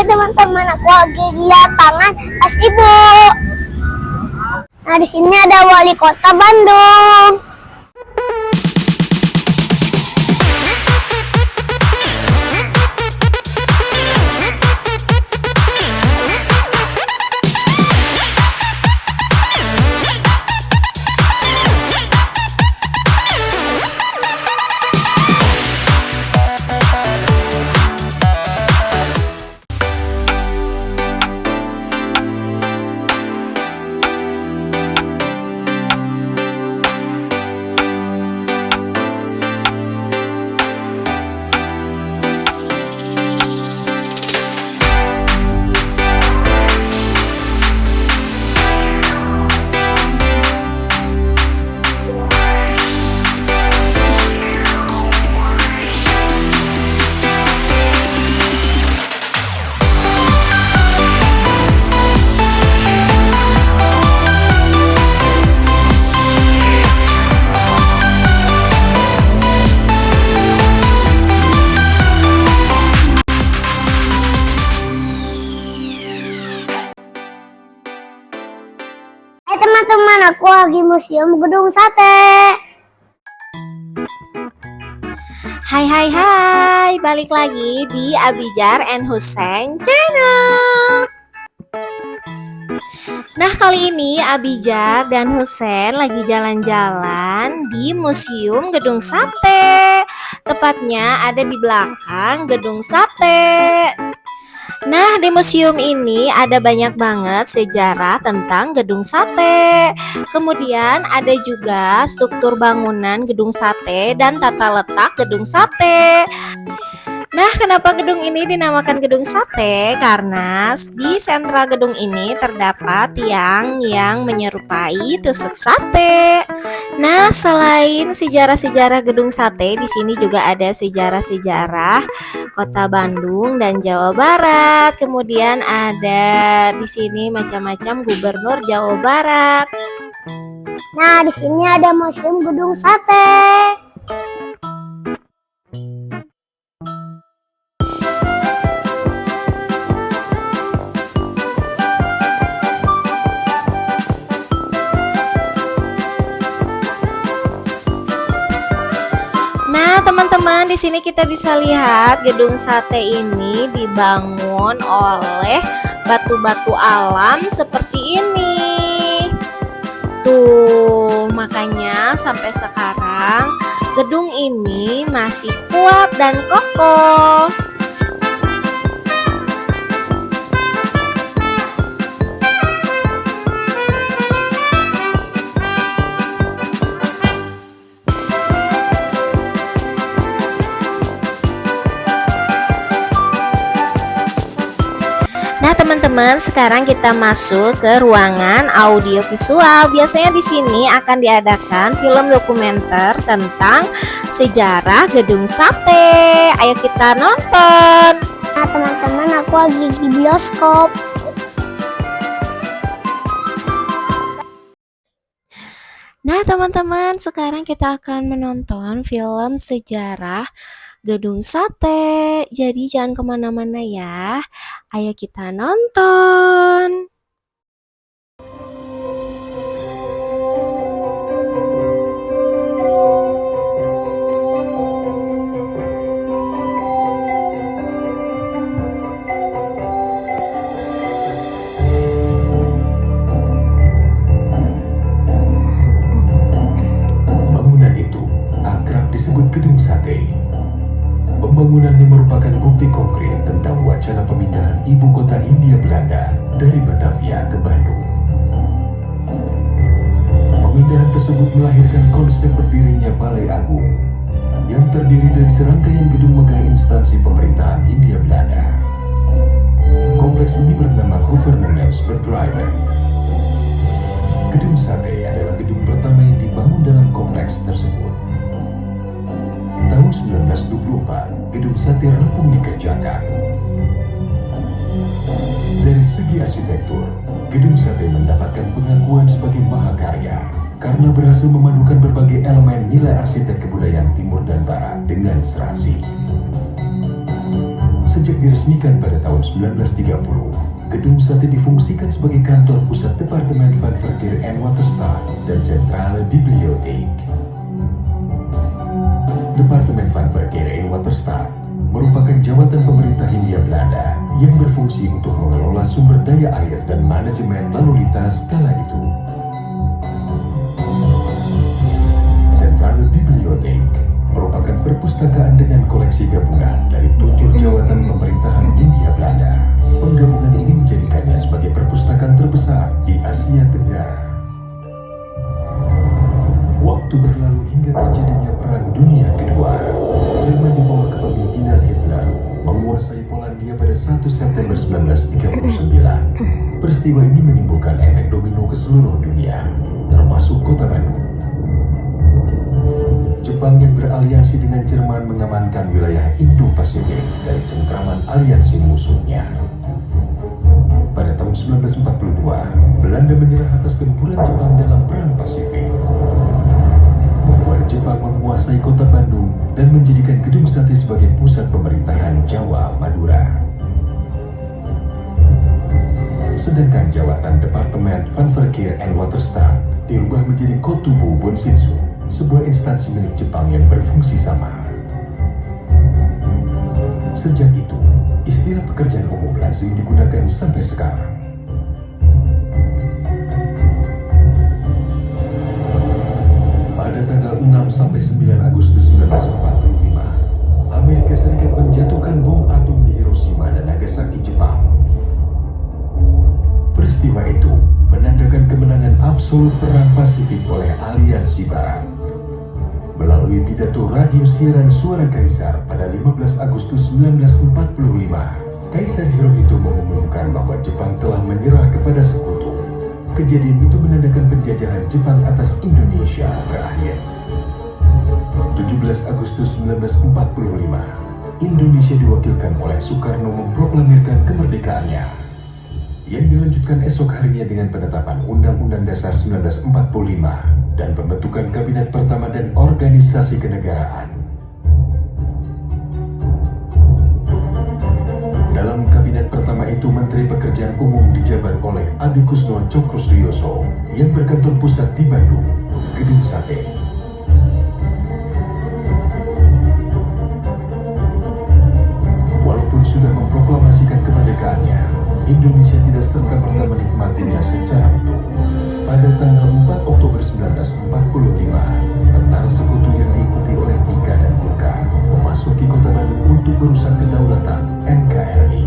Hai teman-teman, aku lagi di lapangan pas ibu. Nah, di sini ada wali kota Bandung. Hai teman-teman, aku lagi museum gedung sate. Hai, balik lagi di Abijar and Hussein Channel. Nah, kali ini Abijar dan Hussein lagi jalan-jalan di Museum Gedung Sate. Tepatnya ada di belakang Gedung Sate. Nah, di museum ini ada banyak banget sejarah tentang gedung sate. Kemudian ada juga struktur bangunan gedung sate dan tata letak gedung sate. Nah, kenapa gedung ini dinamakan gedung sate? Karena di sentral gedung ini terdapat tiang yang menyerupai tusuk sate. Nah, selain sejarah-sejarah gedung sate, di sini juga ada sejarah-sejarah Kota Bandung dan Jawa Barat. Kemudian ada di sini macam-macam gubernur Jawa Barat. Nah, di sini ada museum gedung sate. Nah, teman-teman, di sini kita bisa lihat gedung sate ini dibangun oleh batu-batu alam seperti ini. Tuh, makanya sampai sekarang gedung ini masih kuat dan kokoh. Nah, teman-teman, sekarang kita masuk ke ruangan audiovisual. Biasanya di sini akan diadakan film dokumenter tentang sejarah gedung sate. Ayo kita nonton. Nah, teman-teman, aku lagi di bioskop. Nah, teman-teman, sekarang kita akan menonton film sejarah gedung sate. Jadi jangan kemana-mana ya. Ayo kita nonton. Bangunan itu akrab disebut gedung sate. Pembangunannya merupakan bukti konkret tentang wacana pemindahan ibu kota Hindia Belanda dari Batavia ke Bandung. Pemindahan tersebut melahirkan konsep berdirinya Balai Agung yang terdiri dari serangkaian gedung megah instansi pemerintahan Hindia Belanda. Kompleks ini bernama Gouvernementsbedrijven. Gedung sate adalah gedung pertama yang dibangun dalam kompleks tersebut. Tahun 1924, gedung sate rampung dikerjakan. Dari segi arsitektur, gedung sate mendapatkan pengakuan sebagai mahakarya karena berhasil memadukan berbagai elemen nilai arsitek kebudayaan timur dan barat dengan serasi. Sejak diresmikan pada tahun 1930, Gedung Sate difungsikan sebagai kantor pusat Departemen Van Verkeer en Waterstaat dan Sentrale Bibliotheek. Departemen Van Verkeer en Waterstaat merupakan jawatan pemerintah Hindia Belanda yang berfungsi untuk mengelola sumber daya air dan manajemen lalu lintas kala itu. Sentrale Bibliotheek merupakan perpustakaan dengan koleksi gabungan dari 7 jawatan pemerintahan Hindia Belanda. Penggabungan ini menjadikannya sebagai perpustakaan terbesar di Asia Tenggara. Waktu berlalu hingga terjadinya Perang Dunia Kedua. Jerman di bawah kepemimpinan Hitler menguasai Polandia pada 1 September 1939. Peristiwa ini menimbulkan efek domino ke seluruh dunia, termasuk kota Bandung. Jepang yang beraliansi dengan Jerman mengamankan wilayah Indo-Pasifik dari cengkraman aliansi musuhnya. Pada tahun 1942, Belanda menyerah atas gempuran Jepang dalam Perang Pasifik, membuat Jepang menguasai kota Bandung dan menjadikan Gedung Sate sebagai pusat pemerintahan Jawa Madura. Sedangkan jawatan Departemen Van Verkeer en Waterstaat dirubah menjadi Kotubu Bonsitsu, sebuah instansi milik Jepang yang berfungsi sama. Sejak itu, istilah pekerjaan umum lazim digunakan sampai sekarang. Pada tanggal 6 sampai 9 Agustus 1945, Amerika Serikat menjatuhkan bom atom di Hiroshima dan Nagasaki, Jepang. Peristiwa itu menandakan kemenangan absolut Perang Pasifik oleh aliansi Barat. Melalui pidato radio siaran Suara Kaisar pada 15 Agustus 1945, Kaisar Hirohito mengumumkan bahwa Jepang telah menyerah kepada sekutu. Kejadian itu menandakan penjajahan Jepang atas Indonesia berakhir. 17 Agustus 1945, Indonesia diwakilkan oleh Soekarno memproklamirkan kemerdekaannya, yang dilanjutkan esok harinya dengan penetapan Undang-Undang Dasar 1945 dan pembentukan Kabinet Pertama dan Organisasi Kenegaraan. Dalam Kabinet Pertama itu, Menteri Pekerjaan Umum dijabat oleh Adi Kusno Cokrosuyoso yang berkantor pusat di Bandung, Gedung Sate. Walaupun sudah memproklamasikan kemerdekaannya, Indonesia tidak serta-merta menikmatinya secara utuh. Pada tanggal 4 Oktober 1945, tentara sekutu yang diikuti oleh Nika dan Gurkha memasuki kota Bandung untuk merusak kedaulatan NKRI.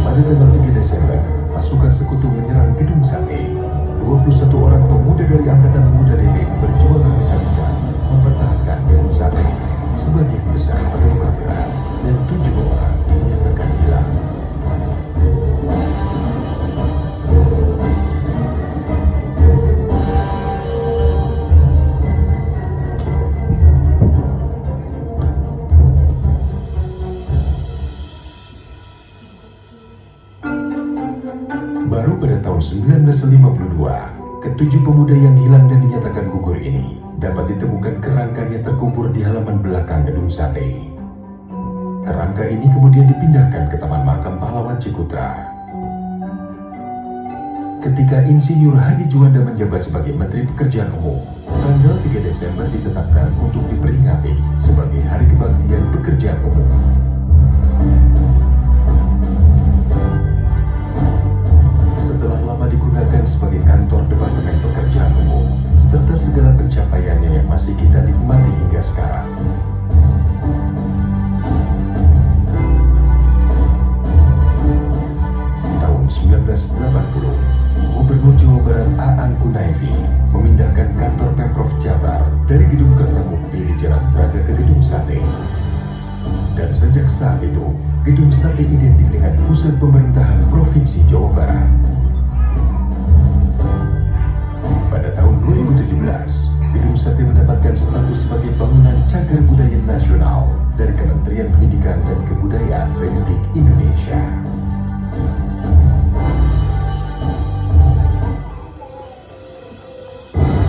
Pada tanggal 3 Desember, pasukan sekutu menyerang Gedung Sate. 21 orang pemuda dari Angkatan Muda DPI berjuang habis-habisan mempertahankan Gedung Sate. Sebagian besar terluka berat dan 7 orang dinyatakan hilang. Baru pada tahun 1952, ketujuh pemuda yang hilang dan dinyatakan gugur ini dapat ditemukan kerangkanya terkubur di halaman belakang Gedung Sate. Kerangka ini kemudian dipindahkan ke Taman Makam Pahlawan Cikutra. Ketika Insinyur Haji Juanda menjabat sebagai Menteri Pekerjaan Umum, tanggal 3 Desember ditetapkan untuk diperingati sebagai Hari Kebaktian Pekerjaan Umum. Setelah lama digunakan sebagai kantor Departemen Pekerjaan Umum, serta segala pencapaiannya yang masih kita nikmati hingga sekarang. Tahun 1980, Gubernur Jawa Barat Aan Kunaifi memindahkan kantor Pemprov Jabar dari Gedung Kertamukti di Jalan Braga ke Gedung Sate. Dan sejak saat itu, Gedung Sate identik dengan pusat pemerintahan Provinsi Jawa Barat. Pada tahun 2017, Gedung Sate mendapatkan status sebagai bangunan cagar budaya nasional dari Kementerian Pendidikan dan Kebudayaan Republik Indonesia.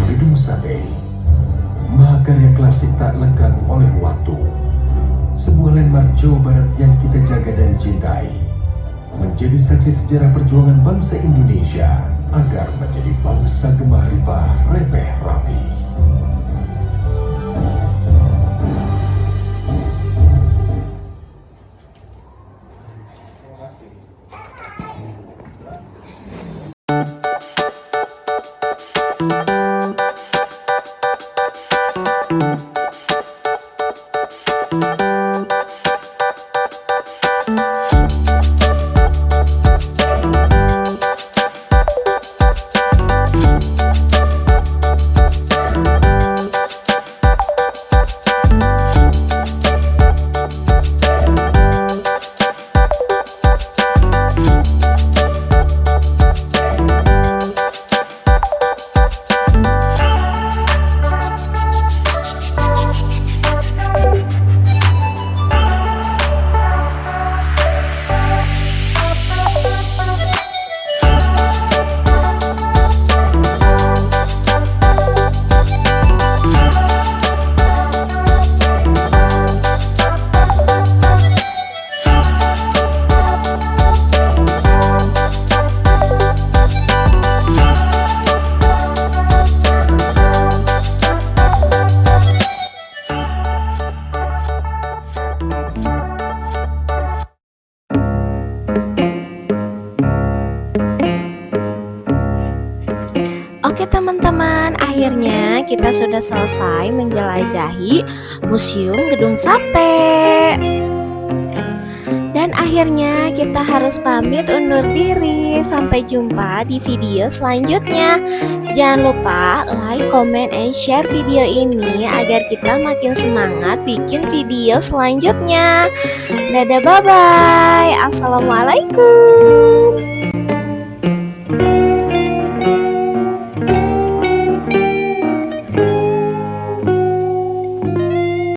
Gedung Sate, mahakarya klasik tak lekang oleh waktu. sebuah landmark Jawa Barat yang kita jaga dan cintai, menjadi saksi sejarah perjuangan bangsa Indonesia agar menjadi bangsa gemah ripah repeh rapi. Oke teman-teman, akhirnya kita sudah selesai menjelajahi Museum Gedung Sate. Dan akhirnya kita harus pamit undur diri. Sampai jumpa di video selanjutnya. Jangan lupa like, comment, and share video ini agar kita makin semangat bikin video selanjutnya. Dadah, bye-bye. Assalamualaikum.